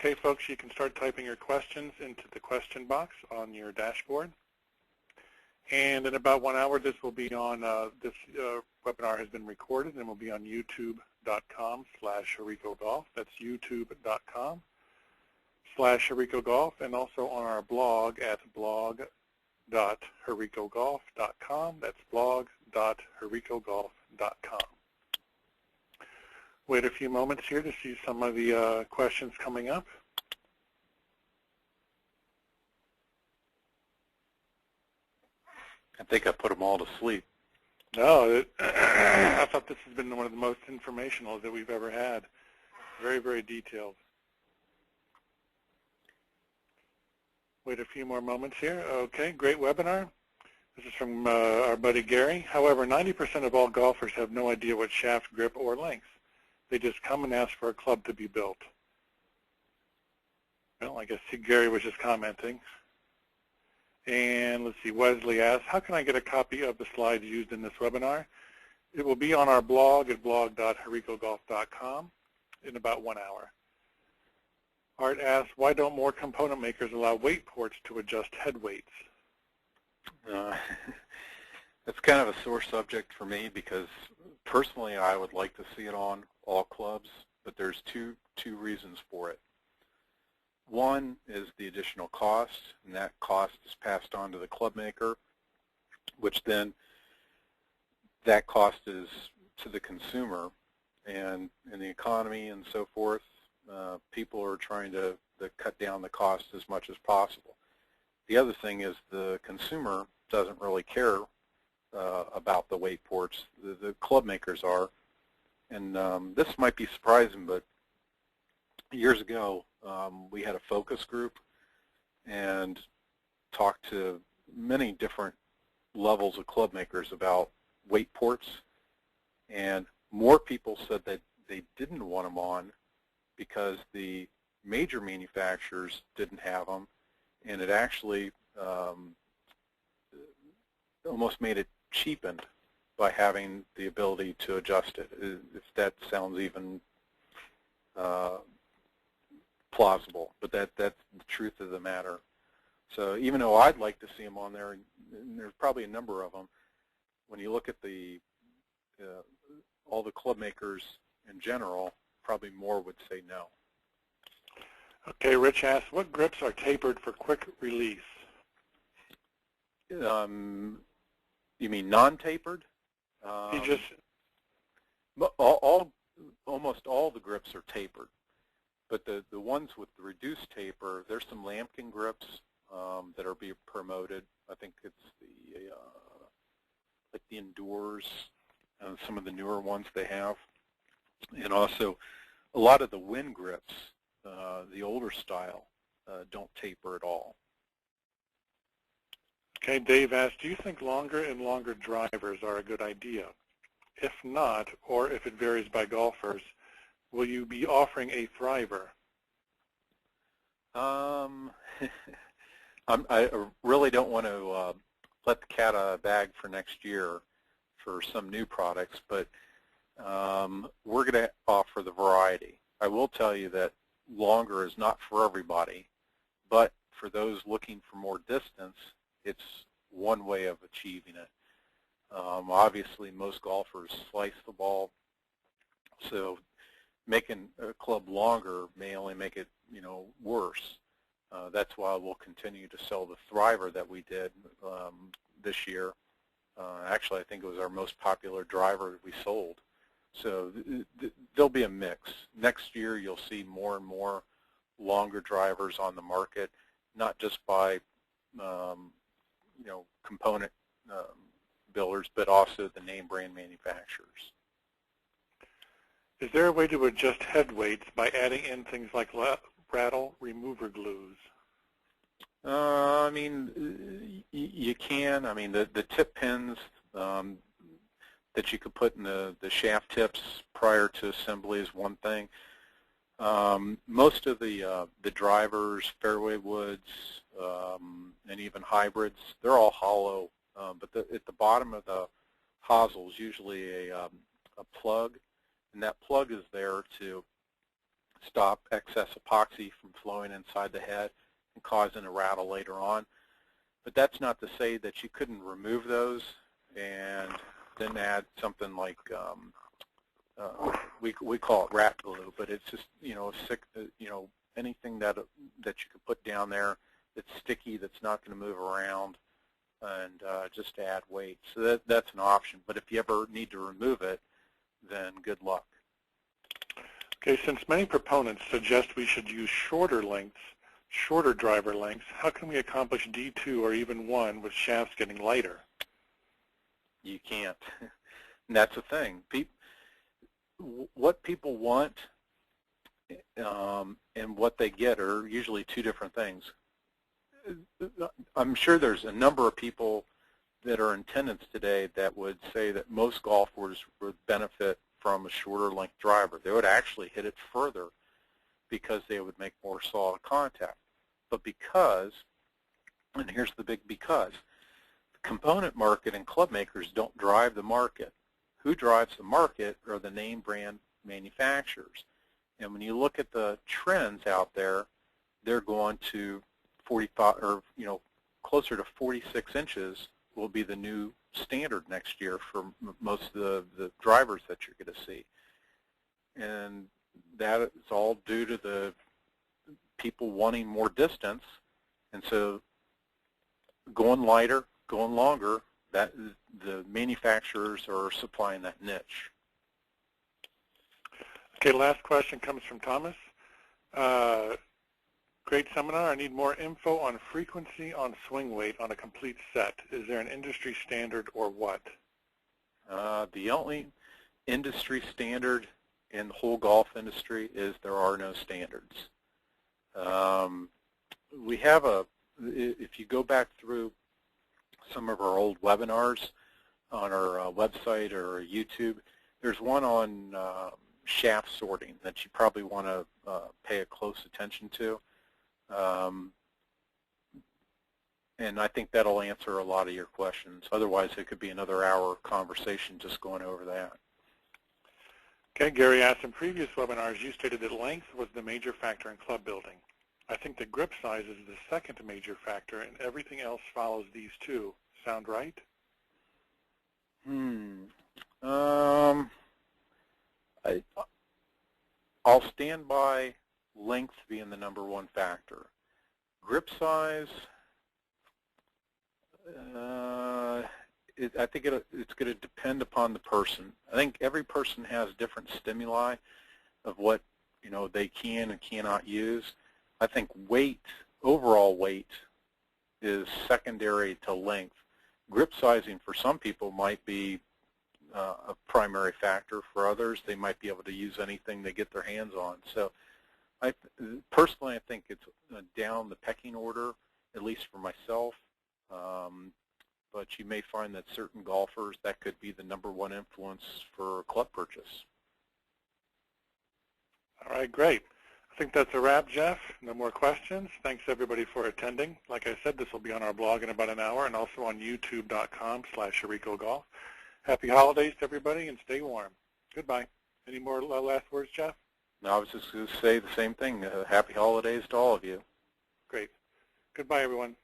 Okay, folks, you can start typing your questions into the question box on your dashboard. And in about 1 hour, this will be on, this webinar has been recorded and will be on youtube.com/HirikoGolf. That's youtube.com/HirikoGolf, and also on our blog at blog.hirikogolf.com. That's blog.hirikogolf.com. Wait a few moments here to see some of the questions coming up. I think I put them all to sleep. No, I thought this has been one of the most informational that we've ever had. Very, very detailed. Wait a few more moments here. Okay, great webinar. This is from our buddy Gary. However, 90% of all golfers have no idea what shaft, grip, or length. They just come and ask for a club to be built. Well, I guess Gary was just commenting. And let's see, Wesley asks, how can I get a copy of the slides used in this webinar? It will be on our blog at blog.hirikogolf.com in about 1 hour. Art asks, why don't more component makers allow weight ports to adjust head weights? That's kind of a sore subject for me because personally I would like to see it on all clubs, but there's two reasons for it. One is the additional cost, and that cost is passed on to the club maker, which then that cost is to the consumer. And in the economy and so forth, people are trying to cut down the cost as much as possible. The other thing is the consumer doesn't really care about the weight ports. The club makers are. And this might be surprising, but years ago we had a focus group and talked to many different levels of club makers about weight ports, and more people said that they didn't want them on because the major manufacturers didn't have them, and it actually almost made it cheapened by having the ability to adjust it, if that sounds even plausible. But that's the truth of the matter. So even though I'd like to see them on there, and there's probably a number of them, when you look at the all the club makers in general, probably more would say no. Okay, Rich asks, what grips are tapered for quick release? You mean non-tapered? Almost all the grips are tapered, but the ones with the reduced taper, there's some lambkin grips that are being promoted. I think it's the like the Endures and some of the newer ones they have, and also a lot of the wind grips, the older style, don't taper at all. Okay, Dave asks, do you think longer and longer drivers are a good idea? If not, or if it varies by golfers, will you be offering a thriver? I really don't want to let the cat out of the bag for next year for some new products, but we're going to offer the variety. I will tell you that longer is not for everybody, but for those looking for more distance, it's one way of achieving it. Obviously, most golfers slice the ball, so making a club longer may only make it, worse. That's why we'll continue to sell the Thriver that we did this year. Actually, I think it was our most popular driver we sold. So there'll be a mix. Next year, you'll see more and more longer drivers on the market, not just by component builders, but also the name brand manufacturers. Is there a way to adjust head weights by adding in things like rattle remover glues? I mean, you can. I mean, the tip pins that you could put in the shaft tips prior to assembly is one thing. Most of the drivers, fairway woods, and even hybrids, they're all hollow. But at the bottom of the hosel is usually a plug, and that plug is there to stop excess epoxy from flowing inside the head and causing a rattle later on. But that's not to say that you couldn't remove those and then add something like we call it rat glue, but it's just anything that you could put down there that's sticky, that's not going to move around, and just to add weight. So that's an option. But if you ever need to remove it, then good luck. Okay, since many proponents suggest we should use shorter lengths, shorter driver lengths, how can we accomplish D2 or even 1 with shafts getting lighter? You can't. And that's the thing. What people want and what they get are usually two different things. I'm sure there's a number of people that are in attendance today that would say that most golfers would benefit from a shorter length driver. They would actually hit it further because they would make more solid contact. But because, and here's the big because, the component market and club makers don't drive the market. Who drives the market are the name brand manufacturers. And when you look at the trends out there, they're going to 45 or closer to 46 inches will be the new standard next year for most of the drivers that you're going to see. And that is all due to the people wanting more distance, and so going lighter, going longer, that the manufacturers are supplying that niche. Okay, last question comes from Thomas. Great seminar. I need more info on frequency on swing weight on a complete set. Is there an industry standard or what? The only industry standard in the whole golf industry is there are no standards. We have if you go back through some of our old webinars on our website or YouTube, there's one on shaft sorting that you probably want to pay a close attention to. And I think that'll answer a lot of your questions. Otherwise, it could be another hour conversation just going over that. Okay, Gary asked, in previous webinars, you stated that length was the major factor in club building. I think the grip size is the second major factor, and everything else follows these two. Sound right? I'll stand by length being the #1 factor. Grip size, I think it's going to depend upon the person. I think every person has different stimuli of what they can and cannot use. I think weight, overall weight, is secondary to length. Grip sizing for some people might be a primary factor. For others, they might be able to use anything they get their hands on. So personally, I think it's down the pecking order, at least for myself. But you may find that certain golfers, that could be the #1 influence for a club purchase. All right, great. I think that's a wrap, Jeff. No more questions. Thanks, everybody, for attending. Like I said, this will be on our blog in about an hour and also on youtube.com/Hireko Golf. Happy holidays to everybody, and stay warm. Goodbye. Any more last words, Jeff? No, I was just going to say the same thing. Happy holidays to all of you. Great. Goodbye, everyone.